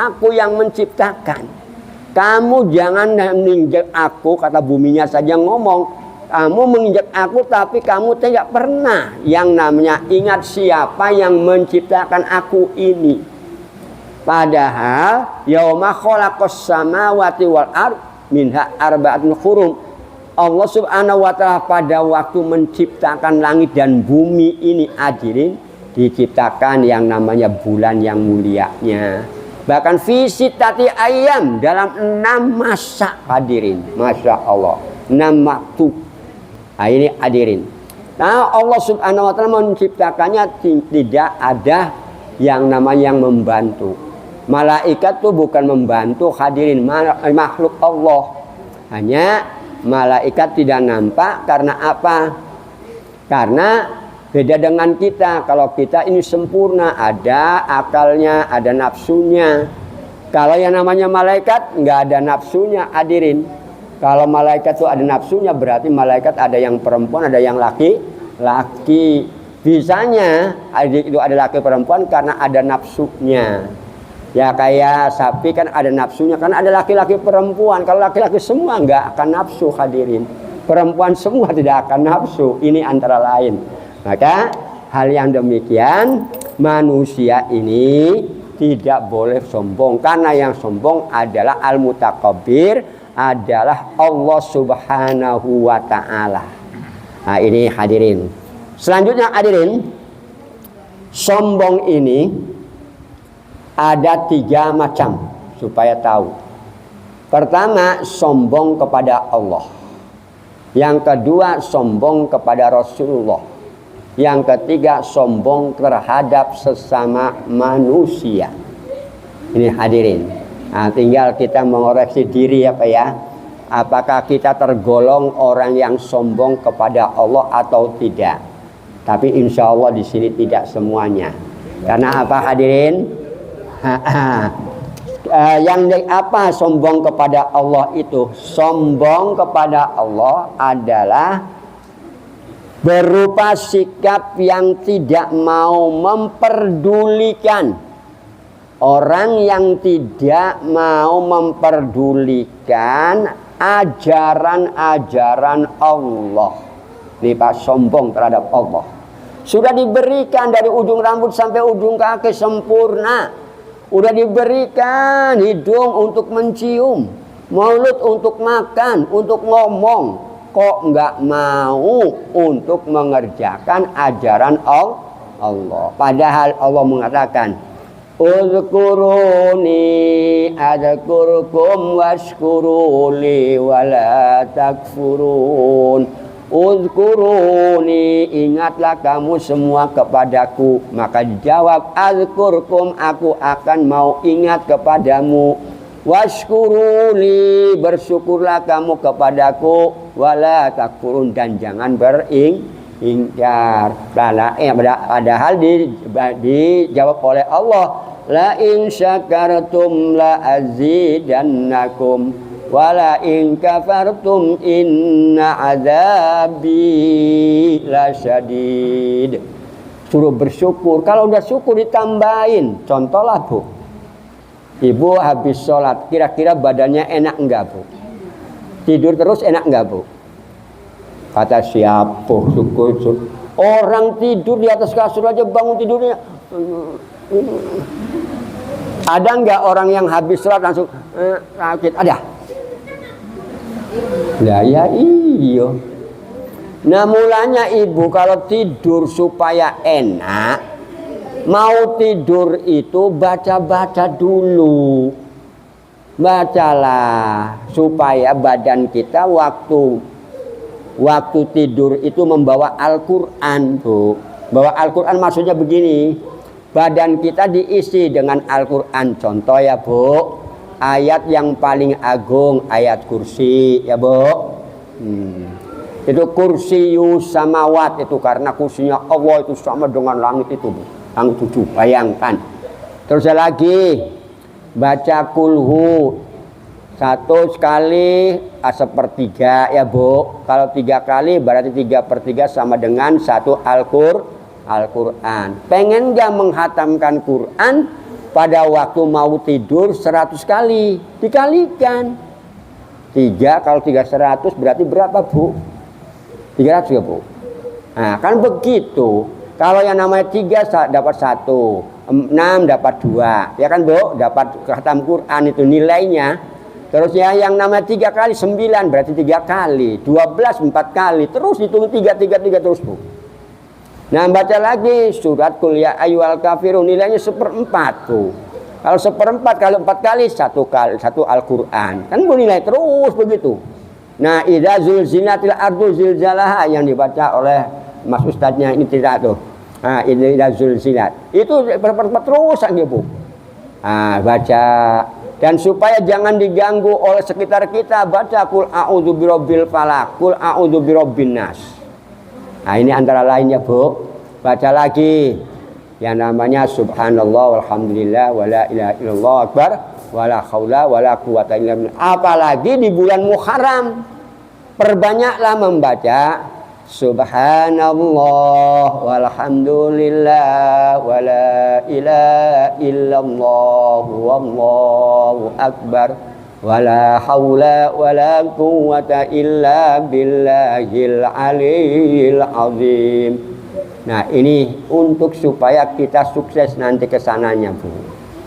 aku yang menciptakan. Kamu jangan menginjak aku, kata buminya saja ngomong. Kamu menginjak aku tapi kamu tidak pernah yang namanya ingat siapa yang menciptakan aku ini. Padahal yauma khalaqas samawati wal ard minha arba'atun hurum. Allah Subhanahu wa taala pada waktu menciptakan langit dan bumi ini hadirin, diciptakan yang namanya bulan yang mulianya. Bahkan visitati ayam dalam 6 masa hadirin. Masya Allah, 6 waktu. Nah ini hadirin. Nah Allah Subhanahu wa taala menciptakannya tidak ada yang namanya yang membantu. Malaikat itu bukan membantu hadirin, makhluk Allah. Hanya malaikat tidak nampak karena apa? Karena beda dengan kita. Kalau kita ini sempurna, ada akalnya, ada nafsunya. Kalau yang namanya malaikat nggak ada nafsunya hadirin. Kalau malaikat itu ada nafsunya, berarti malaikat ada yang perempuan, ada yang laki. Bisanya itu ada laki perempuan karena ada nafsunya. Ya kayak sapi kan ada nafsunya, karena ada laki-laki perempuan. Kalau laki-laki semua nggak akan nafsu hadirin. Perempuan semua tidak akan nafsu. Ini antara lain. Maka hal yang demikian manusia ini tidak boleh sombong. Karena yang sombong adalah al-mutakabbir, adalah Allah Subhanahu wa ta'ala. Nah ini hadirin. Selanjutnya hadirin, sombong ini ada 3 macam supaya tahu. Pertama, sombong kepada Allah. Yang kedua, sombong kepada Rasulullah. Yang ketiga, sombong terhadap sesama manusia. Ini hadirin. Nah, tinggal kita mengoreksi diri apa ya. Apakah kita tergolong orang yang sombong kepada Allah atau tidak? Tapi insya Allah di sini tidak semuanya. Karena apa hadirin? Yang apa sombong kepada Allah itu? Sombong kepada Allah adalah berupa sikap yang tidak mau memperdulikan. Orang yang tidak mau memperdulikan ajaran-ajaran Allah. Ini Pak, sombong terhadap Allah. Sudah diberikan dari ujung rambut sampai ujung kaki sempurna. Udah diberikan hidung untuk mencium, mulut untuk makan, untuk ngomong. Kok nggak mau untuk mengerjakan ajaran Allah? Padahal Allah mengatakan, Uzkuruni adzkurkum washkuruli wala takfurun. Uzkuruni, ingatlah kamu semua kepadaku. Maka dijawab, azkurkum, aku akan mau ingat kepadamu. Washkuruli, bersyukurlah kamu kepadaku. Wala takfurun, dan jangan beringkar. Padahal dijawab oleh Allah, la in syakartum la azidannakum. Wala in kafartum inna azabi lasyadid. Suruh bersyukur. Kalau udah syukur ditambahin. Contohlah Bu, ibu habis sholat, kira-kira badannya enak enggak Bu? Tidur terus enak enggak Bu? Kata siapa? Syukur. Orang tidur di atas kasur aja bangun tidurnya. Ada enggak orang yang habis sholat langsung sakit? Ada? Lah ya iya. Nah mulanya ibu kalau tidur supaya enak, mau tidur itu baca-baca dulu. Bacalah supaya badan kita waktu tidur itu membawa Al-Quran Bu. Bawa Al-Quran maksudnya begini, badan kita diisi dengan Al-Quran. Contoh ya Bu, ayat yang paling agung, ayat kursi ya Bu. Itu kursi samawat itu, karena kursinya Allah itu sama dengan langit itu Bu. Langit 7, bayangkan. Terus lagi baca kulhu 1 kali sepertiga ya Bu. Kalau 3 kali berarti 3/3 sama dengan 1 Al-Quran. Pengen gak menghatamkan Quran? pada waktu mau tidur 100 kali dikalikan 3 kalau 3 100 berarti berapa Bu? 300 ya Bu? Nah kan begitu. Kalau yang namanya 3 dapat 1, 6 dapat 2 ya kan Bu? Dapat khatam Quran itu nilainya. Terus ya yang namanya 3 kali 9 berarti 3 kali 12 4 kali terus hitung 3 terus Bu. Nah baca lagi surat Qul ya ayyuhal kafirun nilainya 1/4 tuh. Kalau 1/4 kalau 4 kali 1 Al-Quran kan nilai terus begitu. Nah idza zulzilatil ardu zilzalaha yang dibaca oleh Mas Ustadznya ini tidak tuh. Nah ini idza zulzilat itu berapa terus aja Bu. Nah baca dan supaya jangan diganggu oleh sekitar kita baca Qul a'udzu birabbil falaq, Qul a'udzu birabbin nas. Nah ini antara lainnya Bu. Baca lagi yang namanya subhanallah walhamdulillah wala ilaha illallah akbar wala haula wala quwata illa billah. Apalagi di bulan Muharram perbanyaklah membaca subhanallah walhamdulillah wala ilaha illallah wallahu akbar wala haula wala quwata illa billahil aliyil azim. Nah ini untuk supaya kita sukses nanti kesananya Bu.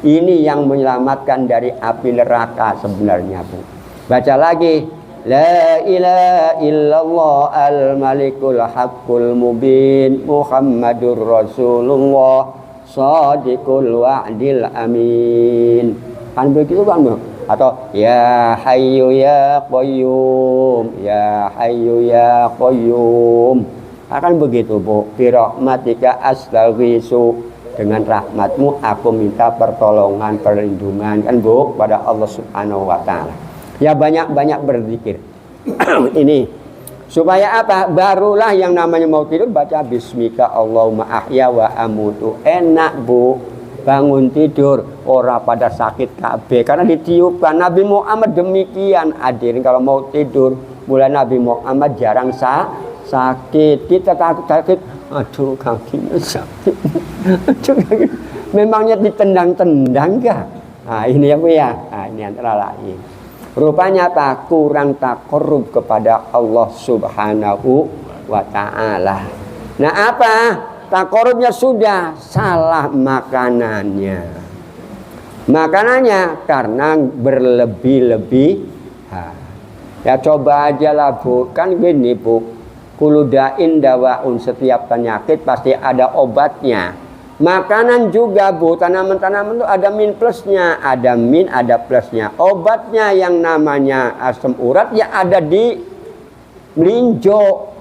Ini yang menyelamatkan dari api neraka sebenarnya Bu. Baca lagi la ilaha illallah al malikul haqqul mubin Muhammadur Rasulullah shadiqul wa'dil amin. Kan begitu kan Bu? Atau ya hayyu ya qayyum ya hayyu ya qayyum akan begitu Bu. Bi rahmatika astaghiitsu dengan rahmatmu aku minta pertolongan perlindungan kan Bu pada Allah Subhanahu wa taala. Ya banyak-banyak berzikir. Ini supaya apa? Barulah yang namanya mau tidur baca bismika Allahumma ahya wa amutu. Enak Bu. Bangun tidur ora pada sakit kabeh karena ditiupkan. Nabi Muhammad demikian hadirin kalau mau tidur mulai Nabi Muhammad jarang sakit. Kita takut sakit, aduh kakinya sakit. Aduh kaki. Memangnya ditendang-tendang kah? Nah ini ya Bu ya. Nah, ini antara lain. Rupanya apa? Kurang takarrub kepada Allah Subhanahu wa taala. Nah apa? Takarubnya sudah salah makanannya karena berlebih-lebih. Ya coba aja lah Bu. Kan gini Bu, kuludain dawaun, setiap penyakit pasti ada obatnya. Makanan juga Bu, tanaman-tanaman itu ada min plusnya, ada min ada plusnya. Obatnya yang namanya asam urat ya ada di melinjo.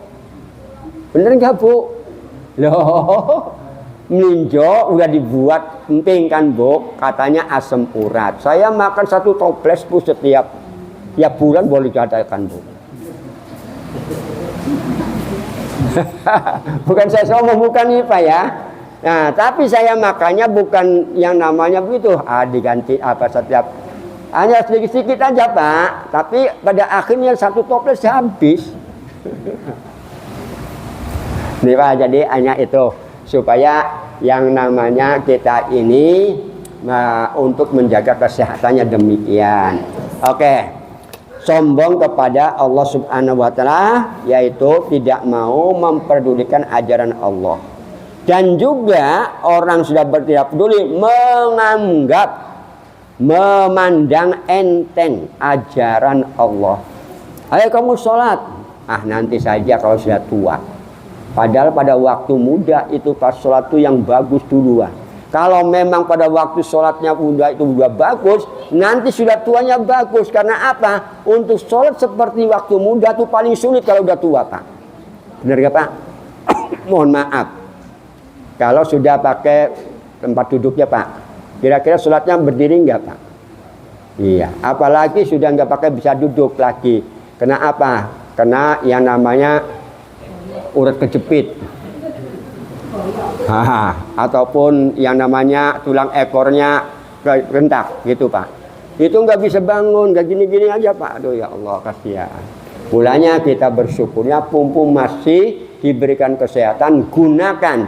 Bener nggak Bu? Loh, melinjo udah dibuat emping kan Bu, katanya asam urat. Saya makan 1 toples Bu setiap bulan boleh dikatakan Bu. Bukan saya sombong, bukan nih Pak ya. Nah, tapi saya makannya bukan yang namanya begitu. Diganti apa setiap hanya sedikit-sedikit aja Pak. Tapi pada akhirnya 1 toples habis. Nih Pak, jadi hanya itu supaya yang namanya kita ini untuk menjaga kesehatannya demikian. Oke, sombong kepada Allah Subhanahu wa taala yaitu tidak mau memperdulikan ajaran Allah. Dan juga orang sudah tidak peduli memandang enteng ajaran Allah. Ayo kamu sholat, nanti saja kalau sudah tua. Padahal pada waktu muda itu pas sholat itu yang bagus duluan. Kalau memang pada waktu sholatnya muda itu juga bagus, nanti sudah tuanya bagus. Karena apa? Untuk sholat seperti waktu muda itu paling sulit kalau udah tua Pak. Benar gak Pak? Mohon maaf. Kalau sudah pakai tempat duduknya Pak, kira-kira sholatnya berdiri nggak Pak? Iya. Apalagi sudah nggak pakai bisa duduk lagi. Kena apa? Kena yang namanya urat kejepit, ataupun yang namanya tulang ekornya rentak gitu Pak. Itu nggak bisa bangun, nggak gini-gini aja Pak. Aduh ya Allah kasihan. Mulanya kita bersyukurnya mumpung masih diberikan kesehatan, gunakan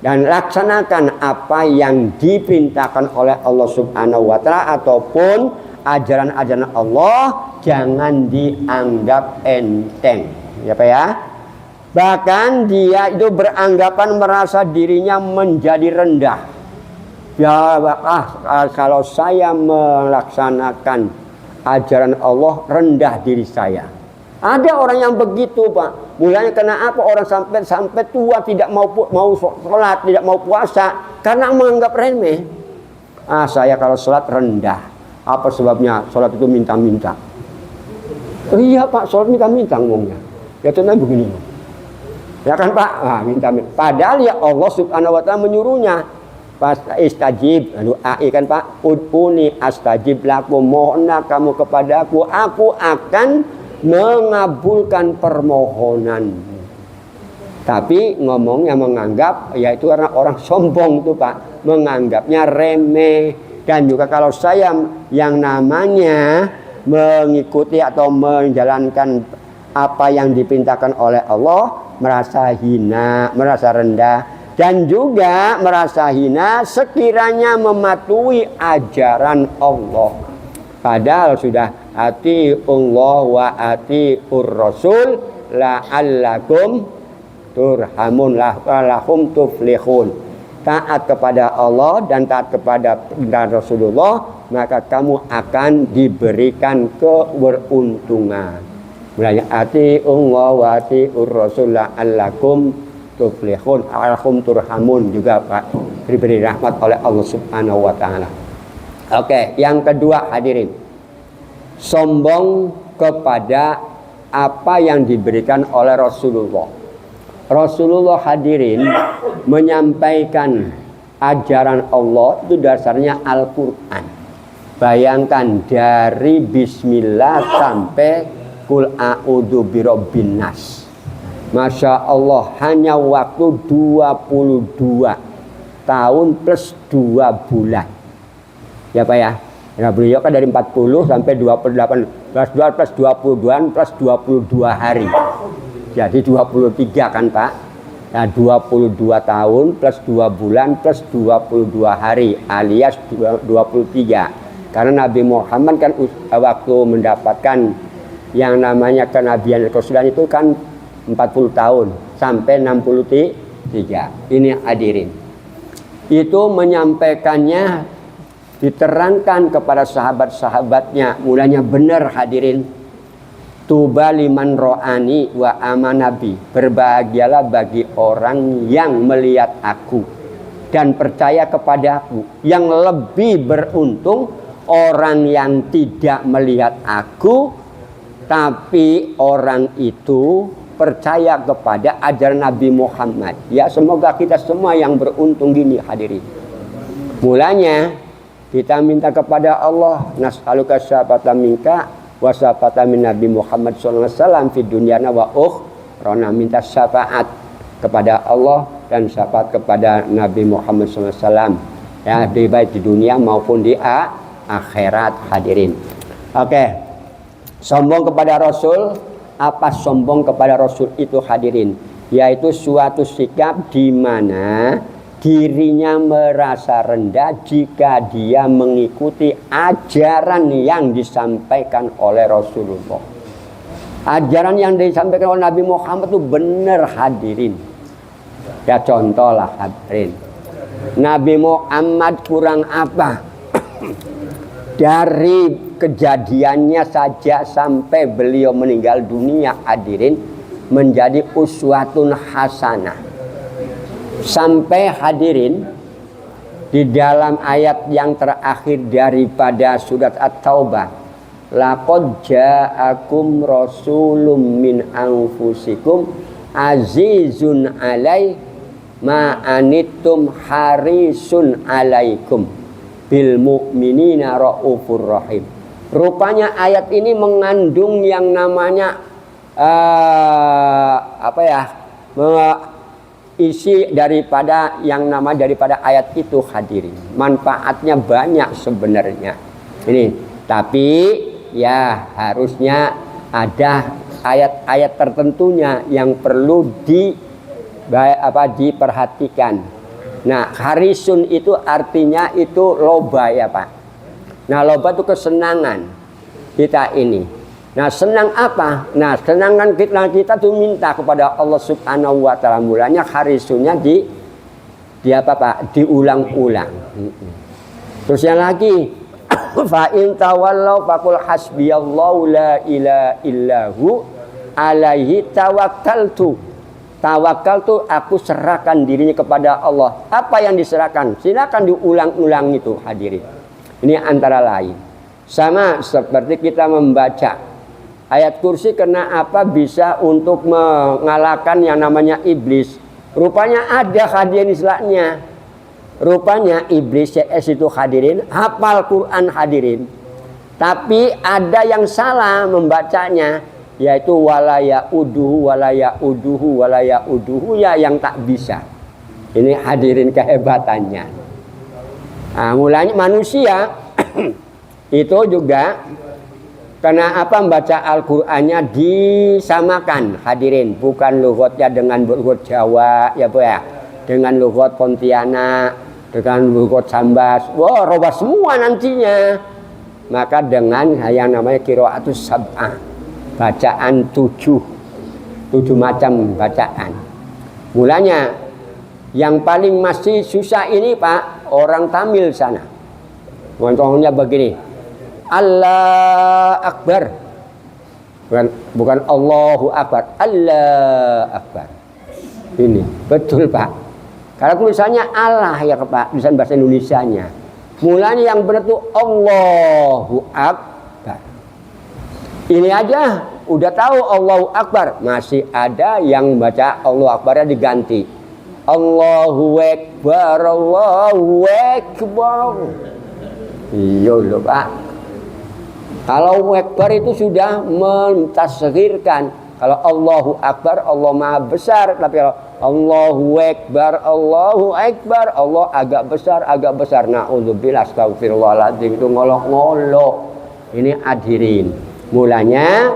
dan laksanakan apa yang diperintahkan oleh Allah Subhanahu wa taala ataupun ajaran-ajaran Allah, jangan dianggap enteng. Ya Pak ya? Bahkan dia itu beranggapan merasa dirinya menjadi rendah. Ya kalau saya melaksanakan ajaran Allah, rendah diri saya. Ada orang yang begitu Pak. Mulanya karena apa orang sampai tua tidak mau sholat, tidak mau puasa karena menganggap remeh. Saya kalau sholat rendah. Apa sebabnya? Sholat itu minta-minta. Iya Pak, sholat minta-minta ngomongnya. Ya tenang begini. Ya kan Pak? Minta-minta. Padahal ya Allah Subhanahu wa taala menyuruhnya. Pas istajib, doa kan Pak, ud'uni astajib lakum, mohonlah kamu kepadaku, aku akan mengabulkan permohonan. Tapi ngomongnya menganggap, yaitu karena orang sombong tuh Pak, menganggapnya remeh. Dan juga kalau saya yang namanya mengikuti atau menjalankan apa yang diperintahkan oleh Allah, merasa hina, merasa rendah. Dan juga merasa hina sekiranya mematuhi ajaran Allah. Padahal sudah atiullah wa atiur rasul la'allakum turhamun lahum tuflihun. Taat kepada Allah dan taat kepada Rasulullah, maka kamu akan diberikan keberuntungan. Mulanya atiullah wa atiur rasul la'allakum tuflihun, alhum turhamun juga Pak, diberi rahmat oleh Allah Subhanahu wa taala. Oke, yang kedua hadirin, sombong kepada apa yang diberikan oleh Rasulullah. Rasulullah hadirin menyampaikan ajaran Allah itu dasarnya Al-Qur'an. Bayangkan dari bismillah sampai qul a'udzu birabbin nas. Masya Allah, hanya waktu 22 tahun plus 2 bulan. Ya Pak ya. Nah, beliau kan dari 40 sampai 28 plus 2 plus 22 plus 22 hari. Jadi 23 kan Pak. Nah, 22 tahun plus 2 bulan plus 22 hari alias 23. Karena Nabi Muhammad kan waktu mendapatkan yang namanya kenabian Rasulullah itu kan 40 tahun sampai 63. Ini hadirin. Itu menyampaikannya, diterangkan kepada sahabat-sahabatnya. Mulanya benar hadirin. Tuba liman ro'ani wa amanabi. Berbahagialah bagi orang yang melihat aku dan percaya kepadaku. Yang lebih beruntung orang yang tidak melihat aku, tapi orang itu percaya kepada ajaran Nabi Muhammad. Ya, semoga kita semua yang beruntung gini hadirin. Mulanya kita minta kepada Allah, nas'aluka syafa'ata minka wa syafa'ata min Nabi Muhammad sallallahu alaihi wasallam fid dunyana wa ukhrana. Minta syafaat kepada Allah dan syafaat kepada Nabi Muhammad sallallahu alaihi wasallam. Ya, baik di dunia maupun di akhirat hadirin. Oke. Sombong kepada Rasul. Apa sombong kepada Rasul itu hadirin? Yaitu suatu sikap di mana dirinya merasa rendah jika dia mengikuti ajaran yang disampaikan oleh Rasulullah. Ajaran yang disampaikan oleh Nabi Muhammad itu benar hadirin. Ya contohlah hadirin. Nabi Muhammad kurang apa? Dari kejadiannya saja sampai beliau meninggal dunia hadirin menjadi uswatun hasanah. Sampai hadirin di dalam ayat yang terakhir daripada surat At-Taubah, laqad ja'akum rasulun min anfusikum azizun alai ma anittum harisun alaikum bil mu'minina raufur rahim. Rupanya ayat ini mengandung yang namanya isi daripada yang nama daripada ayat itu hadirin. Manfaatnya banyak sebenarnya. Ini, tapi ya harusnya ada ayat-ayat tertentunya yang perlu diperhatikan. Nah, harisun itu artinya itu loba ya Pak. Nah, loba itu kesenangan kita ini. Nah, senang apa? Nah, senangan kita tuh minta kepada Allah Subhanahu wa taala. Mulanya harisunnya di apa Pak? Diulang-ulang. Terus yang lagi fa in tawallaw faqul hasbiyallahu la ilaha illahu alaihi tawakkaltu. Tawakal tuh aku serahkan dirinya kepada Allah. Apa yang diserahkan? Silakan diulang-ulang itu hadirin. Ini antara lain. Sama seperti kita membaca ayat kursi, karena apa bisa untuk mengalahkan yang namanya iblis. Rupanya ada hadirin istilahnya. Rupanya iblis CS itu hadirin, hafal Quran hadirin. Tapi ada yang salah membacanya, yaitu walaya uduhu ya yang tak bisa. Ini hadirin kehebatannya. Nah, mulanya manusia itu juga karena apa membaca Al-Qur'annya disamakan hadirin, bukan lughatnya dengan lughat Jawa ya Bu ya, dengan lughat Pontianak, dengan lughat Sambas. Wah, robah semua nantinya. Maka dengan yang namanya qiraatus sab'ah, bacaan tujuh macam bacaan. Mulanya yang paling masih susah ini Pak, orang Tamil sana. Contohnya begini, Allah Akbar, bukan Allahu Akbar, Allah Akbar. Ini betul Pak. Kalau tulisannya Allah ya Pak, tulisan bahasa Indonesianya. Mulanya yang benar tuh Allahu Akbar. Ini aja udah tahu Allahu Akbar, masih ada yang baca Allahu Akbarnya diganti Allahu Akbar, Allahu Akbar. Iya loh Pak. Allahu Akbar itu sudah mentasghirkan. Kalau Allahu Akbar, Allah Maha Besar. Tapi kalau Allahu Akbar, Allahu Akbar, Allah agak besar. Na'udzubillah, astagfirullahaladzim, itu ngolok-ngolok. Ini hadirin. Mulanya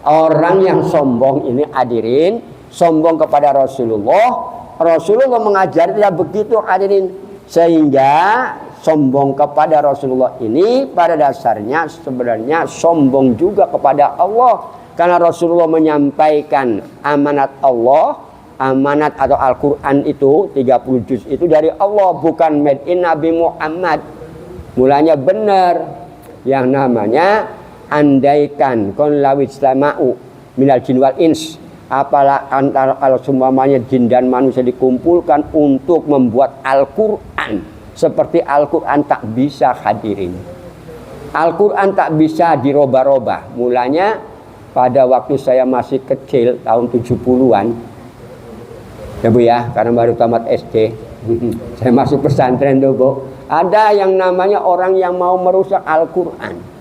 orang yang sombong ini hadirin, sombong kepada Rasulullah. Rasulullah mengajar tidak begitu hadirin. Sehingga sombong kepada Rasulullah ini pada dasarnya sebenarnya sombong juga kepada Allah. Karena Rasulullah menyampaikan amanat Allah, amanat atau Al-Quran itu 30 juz itu dari Allah, bukan made in Nabi Muhammad. Mulanya benar yang namanya andaikan kon lawit islama'u minal jin wal ins, apalah antara kalau semuanya jin dan manusia dikumpulkan untuk membuat Al-Quran seperti Al-Quran, tak bisa hadirin. Al-Quran tak bisa dirubah-rubah. Mulanya pada waktu saya masih kecil tahun 70-an ya Bu ya, karena baru tamat SD saya masuk pesantren tuh Bu, ada yang namanya orang yang mau merusak Al-Quran.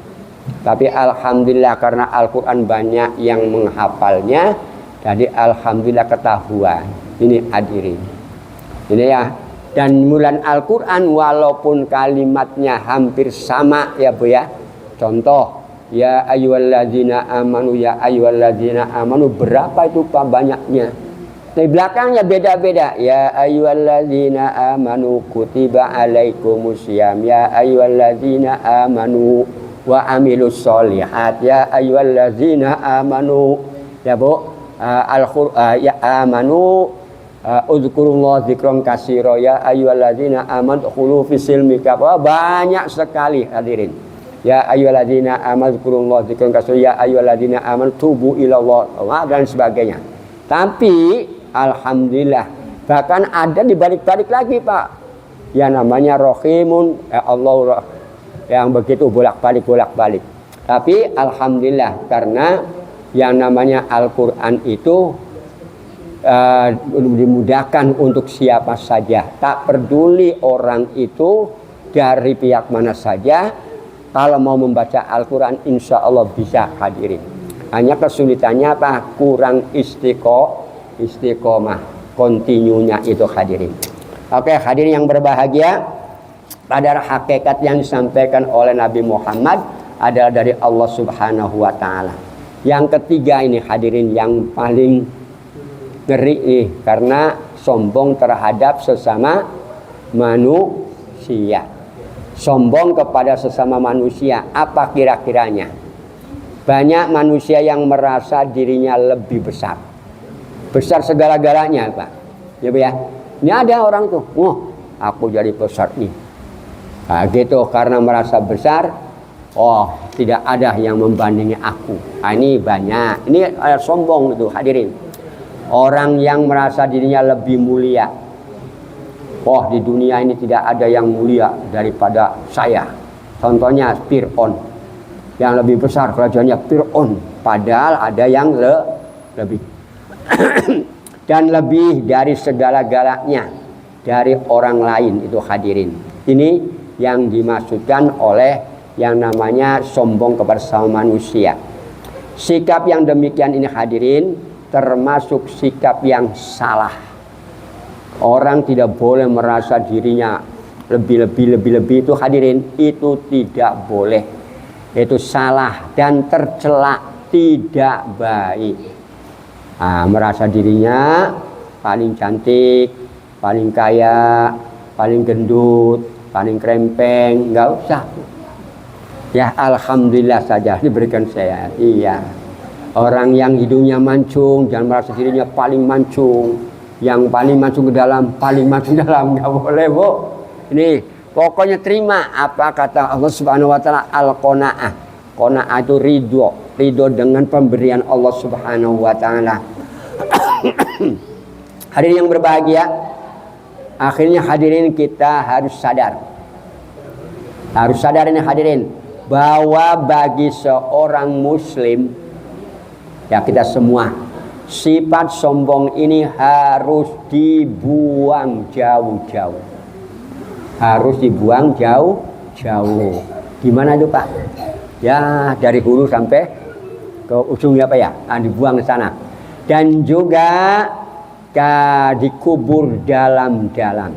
Tapi alhamdulillah karena Al-Quran banyak yang menghafalnya, jadi alhamdulillah ketahuan. Ini hadirin, ini ya. Dan mulan Al-Quran walaupun kalimatnya hampir sama ya Bu ya. Contoh, ya ayyuhalladzina amanu, ya ayyuhalladzina amanu, berapa itu Pak banyaknya? Di belakangnya beda-beda. Ya ayyuhalladzina amanu kutiba alaikumusiyam, ya ayyuhalladzina amanu wa amilus solihat, ya ayyuhalladzina amanu ya Bu, ya amanu uzkurullah dzikron katsira, ya ayyuhalladzina amanu khulu fisilmi kafah. Banyak sekali hadirin. Ya ayyuhalladzina amanu dzkurullah dzikron katsira, ya ayyuhalladzina amanu tubu ilallah dan sebagainya. Tapi alhamdulillah bahkan ada dibalik-balik lagi Pak, yang namanya Rohimun, ya Allah, yang begitu bolak-balik. Tapi alhamdulillah karena yang namanya Al-Quran itu dimudahkan untuk siapa saja, tak peduli orang itu dari pihak mana saja. Kalau mau membaca Al-Quran insya Allah bisa hadirin. Hanya kesulitannya apa? Kurang istiqomah, kontinunya itu hadirin. Oke hadirin yang berbahagia, pada hakikat yang disampaikan oleh Nabi Muhammad adalah dari Allah Subhanahu wa taala. Yang ketiga ini hadirin yang paling ngeri nih, karena sombong terhadap sesama manusia. Sombong kepada sesama manusia, apa kira-kiranya? Banyak manusia yang merasa dirinya lebih besar. Besar segala-galanya, Pak. Ya, Bu ya. Ini ada orang tuh, aku jadi besar nih. Nah, gitu, karena merasa besar, tidak ada yang membandingi aku. Nah, ini banyak. Ini sombong itu, hadirin. Orang yang merasa dirinya lebih mulia. Di dunia ini tidak ada yang mulia daripada saya. Contohnya Fir'aun. Yang lebih besar kerajaannya Fir'aun. Padahal ada yang lebih. Dan lebih dari segala-galanya dari orang lain, itu hadirin. Ini yang dimaksudkan oleh yang namanya sombong kepada sesama manusia. Sikap yang demikian ini hadirin termasuk sikap yang salah. Orang tidak boleh merasa dirinya lebih itu hadirin, itu tidak boleh. Itu salah dan tercela, tidak baik. Merasa dirinya paling cantik, paling kaya, paling gendut, paling krempeng, nggak usah. Ya alhamdulillah saja diberikan saya. Iya. Orang yang hidungnya mancung jangan merasa dirinya paling mancung. Yang paling mancung ke dalam, paling mancung dalam, nggak boleh, Bu. Ini pokoknya terima apa kata Allah Subhanahu wa taala, al-qanaah. Qanaah itu ridho dengan pemberian Allah Subhanahu wa taala. Hadirin yang berbahagia, akhirnya hadirin kita harus sadar. Harus sadar ini hadirin, bahwa bagi seorang muslim, ya kita semua, sifat sombong ini harus dibuang jauh-jauh. Harus dibuang jauh-jauh. Gimana itu, Pak? Ya, dari hulu sampai ke ujungnya, Pak ya. Dibuang ke sana. Dan juga dikubur dalam-dalam.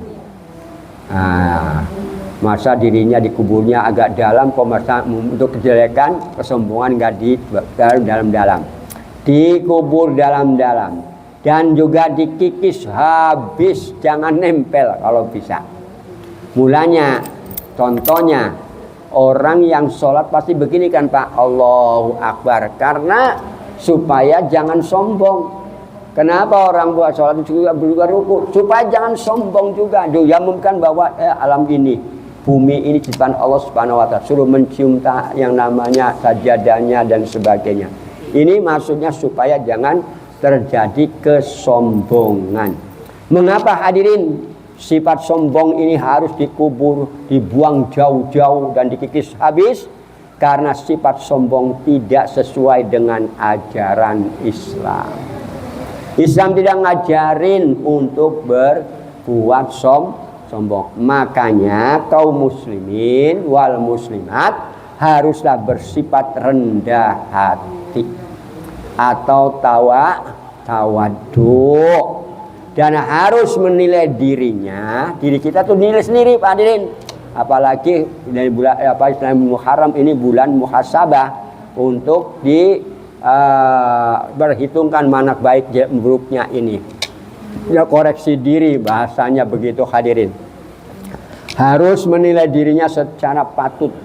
Masa dirinya dikuburnya agak dalam, kok masa untuk kejelekan, kesombongan enggak di dalam-dalam. Dikubur dalam-dalam dan juga dikikis habis, jangan nempel kalau bisa. Mulanya, contohnya orang yang sholat pasti begini kan, Pak, Allahu Akbar, karena supaya jangan sombong. Kenapa orang buat sholat juga ruku? Supaya jangan sombong juga. Diumumkan bahwa alam ini, bumi ini ciptaan Allah Subhanahu wa taala, suruh mencium yang namanya sajadahnya dan sebagainya. Ini maksudnya supaya jangan terjadi kesombongan. Mengapa hadirin sifat sombong ini harus dikubur, dibuang jauh-jauh dan dikikis habis? Karena sifat sombong tidak sesuai dengan ajaran Islam. Islam tidak ngajarin untuk berbuat sombong. Makanya kaum muslimin wal muslimat haruslah bersifat rendah hati atau tawadu, dan harus menilai diri kita tuh nilai sendiri, Pak hadirin. Apalagi dari bulan Muharram ini bulan muhasabah, untuk berhitungkan mana baik buruknya ini. Ya, koreksi diri, bahasanya begitu hadirin. Harus menilai dirinya secara patut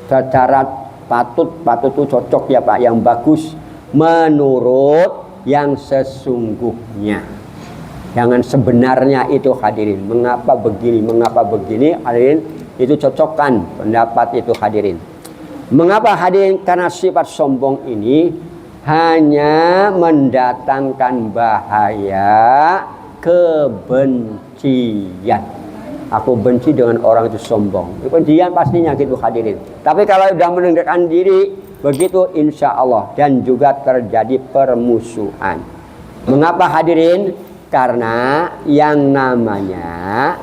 itu cocok ya, Pak, yang bagus menurut yang sesungguhnya. Jangan sebenarnya itu hadirin. Mengapa begini hadirin, itu cocokkan pendapat itu hadirin. Mengapa hadirin? Karena sifat sombong ini hanya mendatangkan bahaya kebencian. Aku benci dengan orang itu sombong. Kebencian pastinya gitu hadirin. Tapi kalau sudah menegakkan diri begitu, insya Allah, dan juga terjadi permusuhan. Mengapa hadirin? Karena yang namanya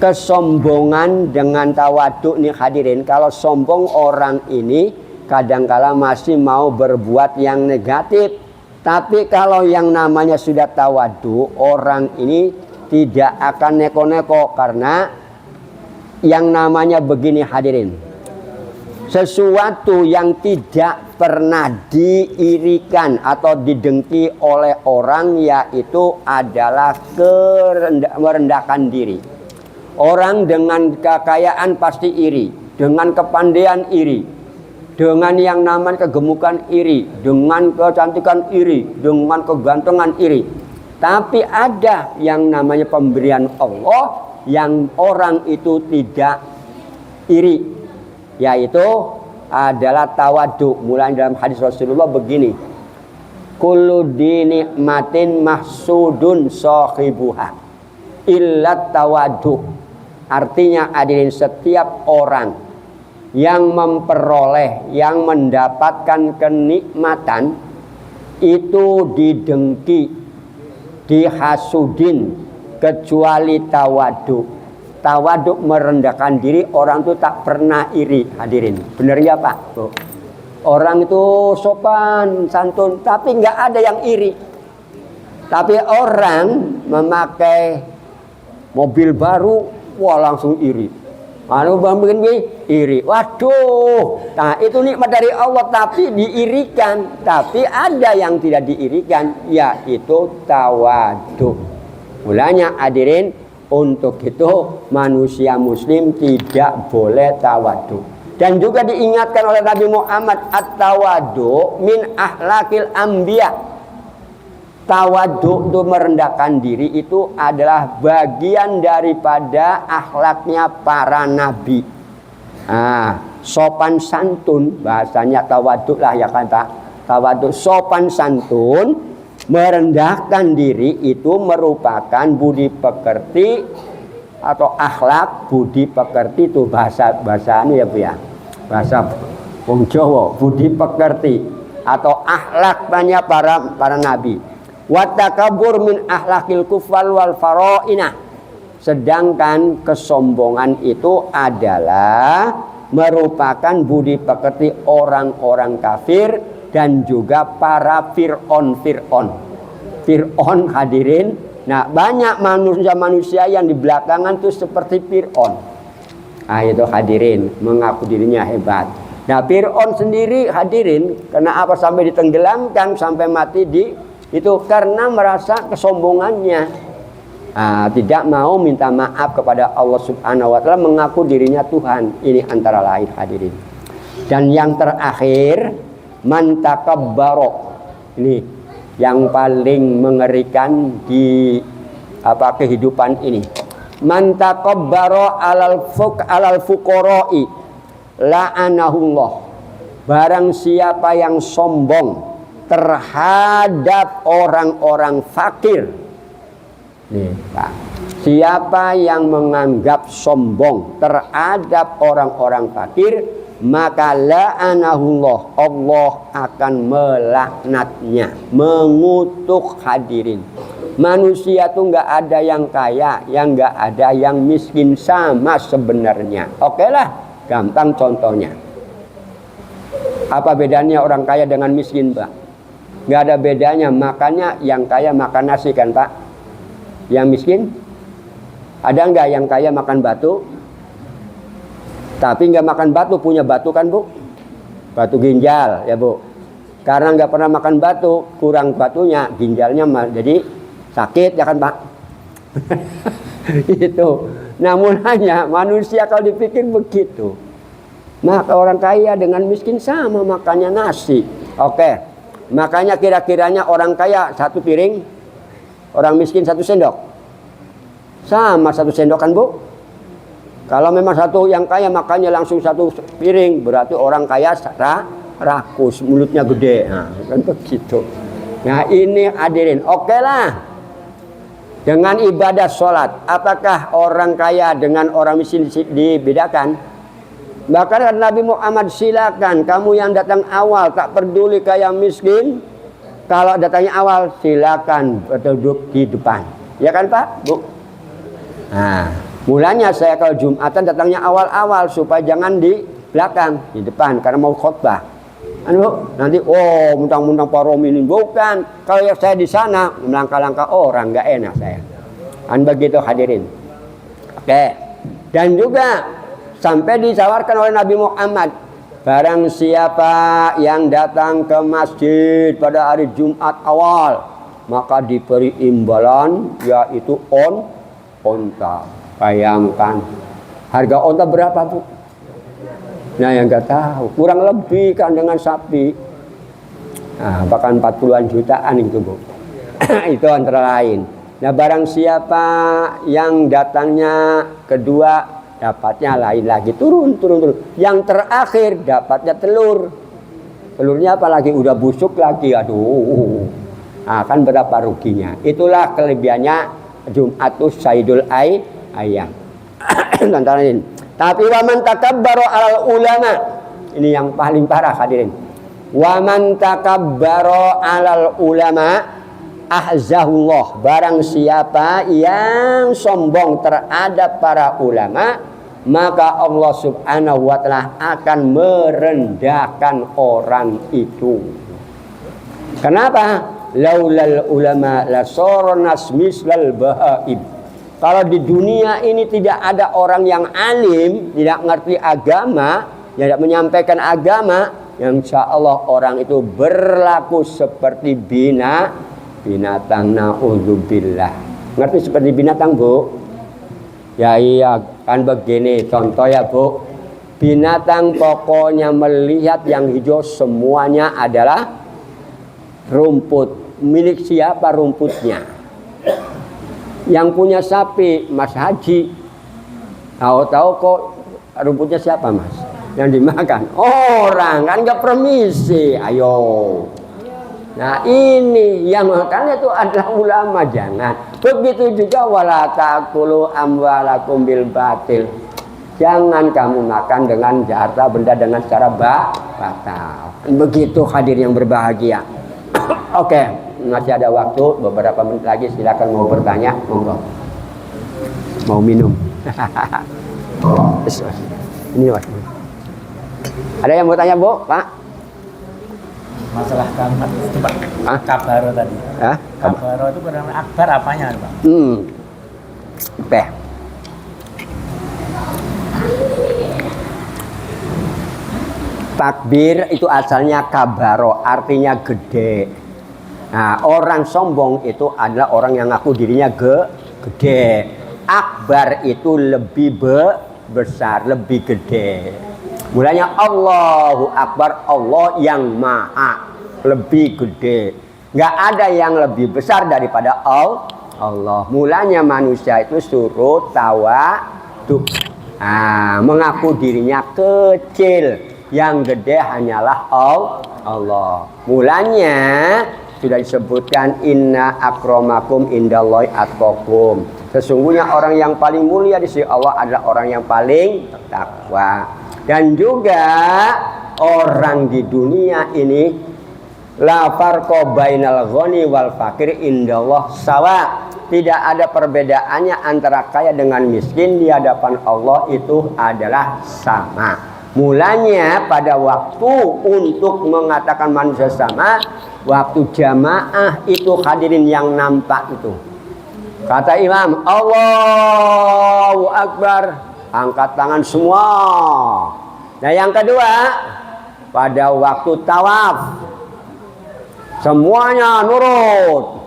kesombongan dengan tawaduk nih hadirin. Kalau sombong orang ini kadangkala masih mau berbuat yang negatif. Tapi kalau yang namanya sudah tawaduk, orang ini tidak akan neko-neko, karena yang namanya begini hadirin, sesuatu yang tidak pernah diirikan atau didengki oleh orang, yaitu adalah merendahkan diri. Orang dengan kekayaan pasti iri, dengan kepandaian iri, dengan yang namanya kegemukan iri, dengan kecantikan iri, dengan kegantengan iri. Tapi ada yang namanya pemberian Allah yang orang itu tidak iri, yaitu adalah tawadu. Mulai dalam hadis Rasulullah begini, kullu dinikmatin mahsudun sahibuha illat tawadu. Artinya hadirin, setiap orang yang memperoleh, yang mendapatkan kenikmatan itu didengki, dihasudin, kecuali tawadu. Tawadu merendahkan diri, orang itu tak pernah iri, hadirin. Benar ya Pak? Tuh. Orang itu sopan, santun, tapi nggak ada yang iri. Tapi orang memakai mobil baru, wah langsung iri. Anu bikin iri. Waduh. Nah, itu nikmat dari Allah tapi diirikan. Tapi ada yang tidak diirikan, yaitu tawadu. Mulanya hadirin, untuk itu manusia muslim tidak boleh tawadu. Dan juga diingatkan oleh Nabi Muhammad, at-tawadu min akhlaqil anbiya. Tawadu itu merendahkan diri itu adalah bagian daripada akhlaknya para nabi. Sopan santun, bahasanya tawadu lah ya kan Pak. Tawadu, sopan santun, merendahkan diri itu merupakan budi pekerti atau akhlak budi pekerti, itu bahasa ini ya Bu ya. Bahasa wong Jawa, budi pekerti atau akhlak banyak para nabi. Watakabur min ahlakil kufal wal faro'inah. Sedangkan kesombongan itu adalah merupakan budi pekerti orang-orang kafir dan juga para Fir'aun. Fir'aun hadirin. Nah, banyak manusia yang di belakangan itu seperti Fir'aun. Itu hadirin, mengaku dirinya hebat. Nah, Fir'aun sendiri hadirin, kenapa sampai ditenggelamkan sampai mati itu karena merasa kesombongannya, tidak mau minta maaf kepada Allah Subhanahu wa Ta'ala, mengaku dirinya Tuhan. Ini antara lain hadirin. Dan yang terakhir, man takabbaro. Ini yang paling mengerikan di kehidupan ini. Man takabbaro alal fuqara'i la'anahullah. Barang siapa yang sombong terhadap orang-orang fakir. Nih, Pak. Siapa yang menganggap sombong terhadap orang-orang fakir, maka la'anahullah, Allah akan melaknatnya, mengutuk hadirin. Manusia tuh nggak ada yang kaya, yang nggak ada yang miskin, sama sebenarnya. Oke lah, gampang contohnya. Apa bedanya orang kaya dengan miskin, Pak? Nggak ada bedanya, makanya yang kaya makan nasi kan Pak. Yang miskin, ada nggak yang kaya makan batu? Tapi nggak makan batu, punya batu kan Bu? Batu ginjal ya Bu. Karena nggak pernah makan batu, kurang batunya, ginjalnya jadi sakit ya kan Pak? Itu. Nah mulanya manusia kalau dipikir begitu, maka orang kaya dengan miskin sama makannya nasi. Oke. Makanya kira-kiranya orang kaya satu piring, orang miskin satu sendok. Sama satu sendok kan Bu? Kalau memang satu yang kaya makannya langsung satu piring, berarti orang kaya rakus, mulutnya gede. Nah, kan begitu. Nah ini hadirin, oke lah. Dengan ibadah sholat, apakah orang kaya dengan orang miskin dibedakan? Bahkan Nabi Muhammad, silakan kamu yang datang awal, tak peduli kaya miskin, kalau datangnya awal silakan duduk di depan, ya kan Pak Bu? Nah, mulanya saya kalau Jumatan datangnya awal-awal supaya jangan di belakang, di depan karena mau khutbah. Nanti muntang-muntang parominin, bukan. Kalau saya di sana melangkah-langkah orang, nggak enak saya. Begitu hadirin. Oke. Dan juga sampai disawarkan oleh Nabi Muhammad, barang siapa yang datang ke masjid pada hari Jumat awal, maka diberi imbalan, yaitu onta. Bayangkan harga onta berapa, Bu? Nah, yang nggak tahu, kurang lebih kan dengan sapi. Nah, bahkan 40-an jutaan itu, Bu. Itu antara lain. Nah, barang siapa yang datangnya kedua dapatnya lain lagi, turun. Yang terakhir dapatnya telur. Telurnya apalagi udah busuk lagi, aduh. Nah, kan berapa ruginya? Itulah kelebihannya Jumatus Saidul Ayam. Antara lain. Tapi waman takabbaro alal ulama, ini yang paling parah hadirin. Waman takabbaro alal ulama ahzahullah, barang siapa yang sombong terhadap para ulama, maka Allah subhanahu wa ta'ala akan merendahkan orang itu. Kenapa? Laulal ulama lasornas mislal bahaib. Kalau di dunia ini tidak ada orang yang alim, tidak ngerti agama, tidak menyampaikan agama, yang insya Allah orang itu berlaku seperti binatang, na'udzubillah. Ngerti seperti binatang, Bu? Ya iya, kan begini contoh ya, Bu. Binatang pokoknya melihat yang hijau semuanya adalah rumput. Milik siapa rumputnya? Yang punya sapi, Mas Haji, tahu-tahu kok rumputnya siapa, Mas? Yang dimakan orang, kan nggak permisi. Ayo. Nah, ini yang makannya itu adalah ulama, jangan. Begitu juga wala ta'kulu amwalakum bil batil. Jangan kamu makan dengan harta benda dengan cara batal. Begitu hadir yang berbahagia. Oke. Masih ada waktu beberapa menit lagi, silakan mau bertanya, monggo. Mau minum. Ini Mas. Ada yang mau tanya, Bu, Pak? Masalah kalimat itu, Pak. Kabaro tadi. Kabaro itu benar akbar apanya, Pak? Takbir itu asalnya kabaro, artinya gede. Nah, orang sombong itu adalah orang yang ngaku dirinya gede. Akbar itu lebih besar, lebih gede. Mulanya Allahu Akbar, Allah yang maha, lebih gede. Nggak ada yang lebih besar daripada Allah. Mulanya manusia itu suruh tawadhu. Nah, mengaku dirinya kecil. Yang gede hanyalah Allah. Mulanya sudah disebutkan inna akramakum indallahi atqakum. Sesungguhnya orang yang paling mulia di sisi Allah adalah orang yang paling takwa. Dan juga orang di dunia ini la farqa bainal ghani wal fakir indallah sawa. Tidak ada perbedaannya antara kaya dengan miskin di hadapan Allah, itu adalah sama. Mulanya pada waktu untuk mengatakan manusia sama, waktu jamaah itu hadirin yang nampak itu. Kata imam, Allahu Akbar, angkat tangan semua. Nah, yang kedua, pada waktu tawaf, semuanya nurut.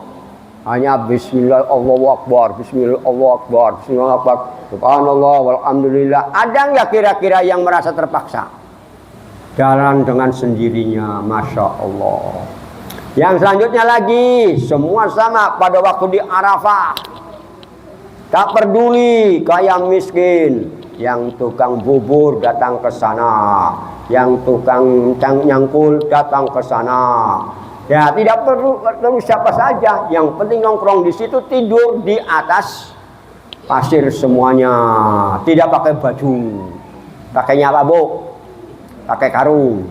Hanya bismillah Allahu Akbar, bismillah Allahu Akbar, bismillah Akbar, subhanallah walhamdulillah. Ada nggak kira-kira yang merasa terpaksa? Jalan dengan sendirinya, Masya Allah. Yang selanjutnya lagi, semua sama pada waktu di Arafah. Tak peduli kaya miskin, yang tukang bubur datang ke sana, yang tukang nyangkul datang ke sana. Ya, tidak perlu siapa saja, yang penting nongkrong di situ, tidur di atas pasir semuanya, tidak pakai baju. Pakainya apa, Bu? Pakai karung.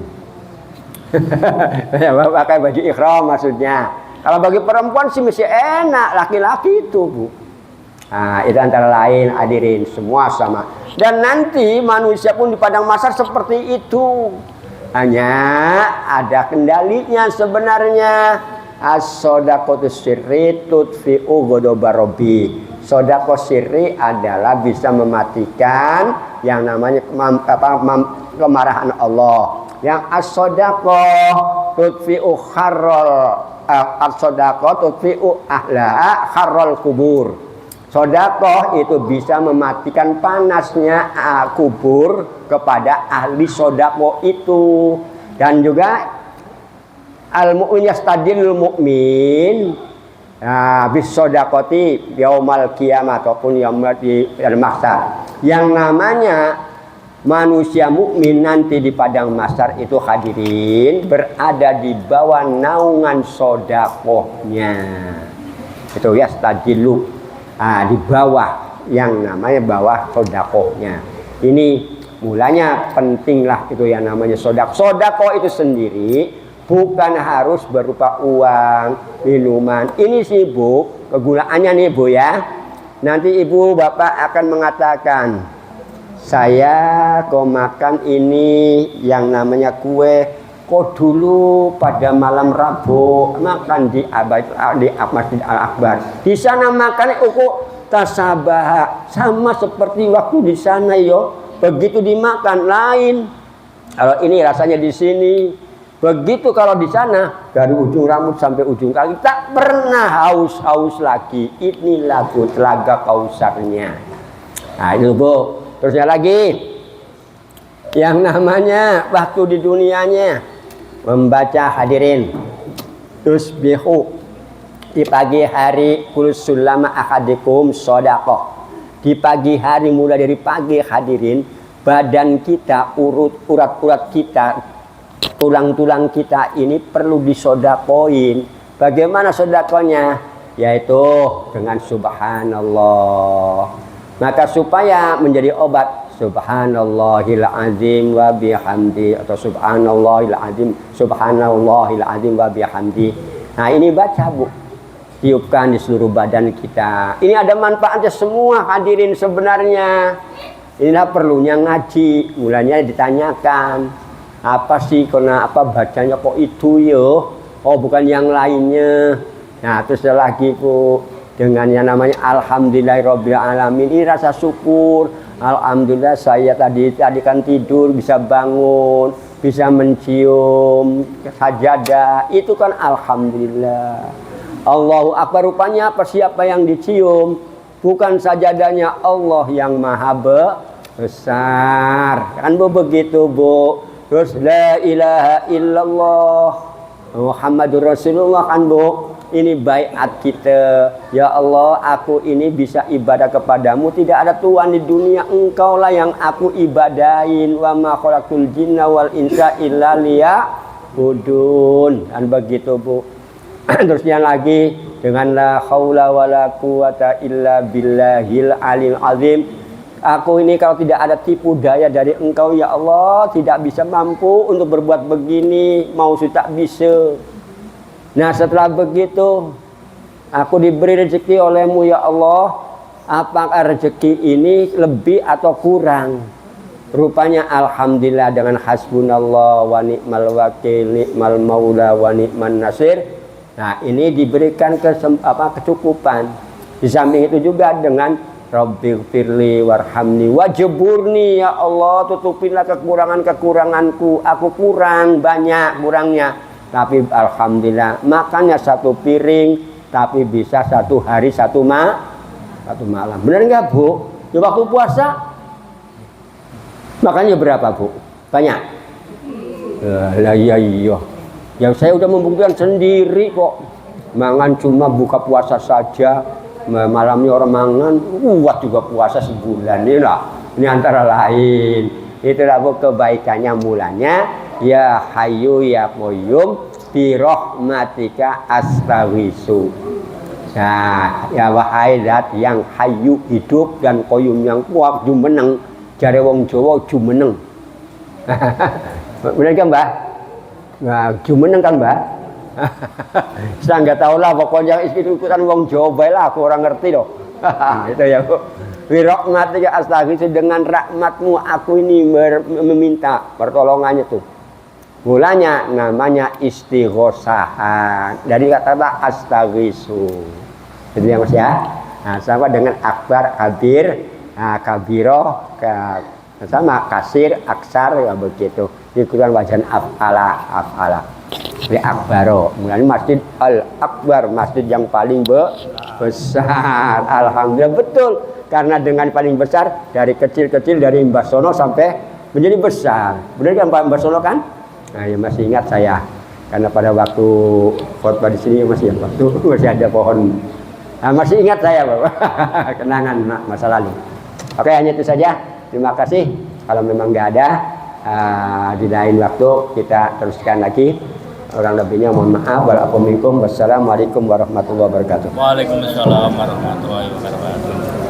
Pakai baju ikhram maksudnya. Kalau bagi perempuan sih masih enak, laki-laki itu, Bu. Nah, itu antara lain hadirin, semua sama. Dan nanti manusia pun di padang mahsyar seperti itu. Hanya ada kendalinya sebenarnya. As-shadaqatu sirri tudfi'u ghadabar rabbi. Sedekah sirri adalah bisa mematikan yang namanya kemarahan Allah. Yang as-shadaqah tudfi'u kharral as-shadaqah tudfi'u ahlaha kharral kubur. Sodakoh itu bisa mematikan panasnya kubur kepada ahli sodakoh itu. Dan juga al-mu'min yastadilul mu'min bis sodakoti yaumal qiyamah ataupun yaumul mahsyar. Yang namanya manusia mukmin nanti di padang mahsyar itu hadirin berada di bawah naungan sodakohnya. Itu yastadilu. Di bawah yang namanya bawah sodakohnya. Ini mulanya pentinglah itu yang namanya sodakoh. Sodakoh itu sendiri bukan harus berupa uang, minuman. Ini sih Bu, kegunaannya nih Bu ya. Nanti ibu bapak akan mengatakan, saya kau makan ini yang namanya kue. Kok dulu pada malam Rabu makan di Masjid Al-Akbar. Di sana makannya tasabah sama seperti waktu di sana yo. Begitu dimakan lain. Kalau ini rasanya di sini. Begitu kalau di sana dari ujung rambut sampai ujung kaki tak pernah haus lagi. Inilah Bu telaga kausarnya. Nah itu Bu. Terusnya lagi yang namanya waktu di dunianya membaca hadirin tusbihu di pagi hari kul sulama ahadikum sodakoh. Di pagi hari mulai dari pagi hadirin badan kita urat-urat kita tulang-tulang kita ini perlu disodakoin. Bagaimana sodakonya? Yaitu dengan subhanallah. Maka supaya menjadi obat subhanallahil azim wa bihamdi atau subhanallahil azim wa bihamdi. Nah ini baca Bu, tiupkan di seluruh badan kita. Ini ada manfaatnya semua hadirin sebenarnya. Inilah perlunya ngaji. Mulanya ditanyakan, apa sih karena apa bacanya kok itu yo? Oh bukan yang lainnya. Nah terus lagi Bu, dengan yang namanya alhamdulillahirabbil alamin, ini rasa syukur. Alhamdulillah saya tadi kan tidur bisa bangun, bisa mencium sajadah, itu kan alhamdulillah. Allahu akbar, rupanya apa siapa yang dicium? Bukan sajadahnya Allah yang maha besar. Kan Bu begitu Bu. Terus la ilaha illallah Muhammadur Rasulullah kan Bu. Ini baiat kita. Ya Allah, aku ini bisa ibadah kepadamu. Tidak ada Tuhan di dunia, Engkaulah yang aku ibadahin. Wa ma khalaqtul jinna wal insa illa liya'budun. Dan begitu Bu. Terusnya lagi dengan la haula wala quwata illa billahil alil azim. Aku ini kalau tidak ada tipu daya dari Engkau ya Allah, tidak bisa mampu untuk berbuat begini. Mau tak bisa. Nah setelah begitu aku diberi rezeki olehmu ya Allah. Apakah rezeki ini lebih atau kurang? Rupanya alhamdulillah dengan hasbunallah wa ni'mal wakil ni'mal maula wa ni'man nasir. Nah ini diberikan kecukupan. Di samping itu juga dengan Rabbighfirli warhamni wajburni ya Allah, tutupinlah kekuranganku. Aku kurang banyak kurangnya. Tapi alhamdulillah makannya satu piring, tapi bisa satu hari satu malam. Benar nggak Bu? Di waktu puasa makannya berapa Bu? Banyak. Iya. Ya saya udah membuktikan sendiri kok. Mangan cuma buka puasa saja, malamnya orang mangan, kuat juga puasa sebulan ini lah. Ini antara lain. Itulah Bu kebaikannya mulanya. Ya Hayyu ya Qayyum bi rahmatika astaghiitsu. Nah, ya wahai zat yang Hayyu hidup dan Qayyum yang kuat jumeneng. Jare wong Jawa jumeneng. Benar kan Mbah? Nah, jumeneng kan Mbah? Saya nggak tahu lah pokoknya ikutan wong Jawa bae lah, aku orang ngerti loh. Itu ya Bu. Bi rahmatika astaghiitsu, dengan rahmatmu aku ini meminta pertolongannya tuh. Mulanya namanya istighosahan dari kata astaghiitsu. Jadi ya Mas ya. Nah, sama dengan akbar, kabir, kabiro, sama kasir, aksar ya begitu. Ikutan wajan af'ala. Li akbaro. Mulane Masjid Al Akbar, masjid yang paling besar. Alhamdulillah betul. Karena dengan paling besar dari kecil-kecil dari Mbah Sono sampai menjadi besar. Benar kan Pak Mbah Sono kan? Nah, ya masih ingat saya. Karena pada waktu khotbah di sini masih ada pohon. Nah, masih ingat saya Bapak. Kenangan masa lalu. Oke, hanya itu saja. Terima kasih. Kalau memang nggak ada di lain waktu kita teruskan lagi. Orang lebihnya mohon maaf. Wassalamualaikum warahmatullahi wabarakatuh. Waalaikumsalam warahmatullahi wabarakatuh.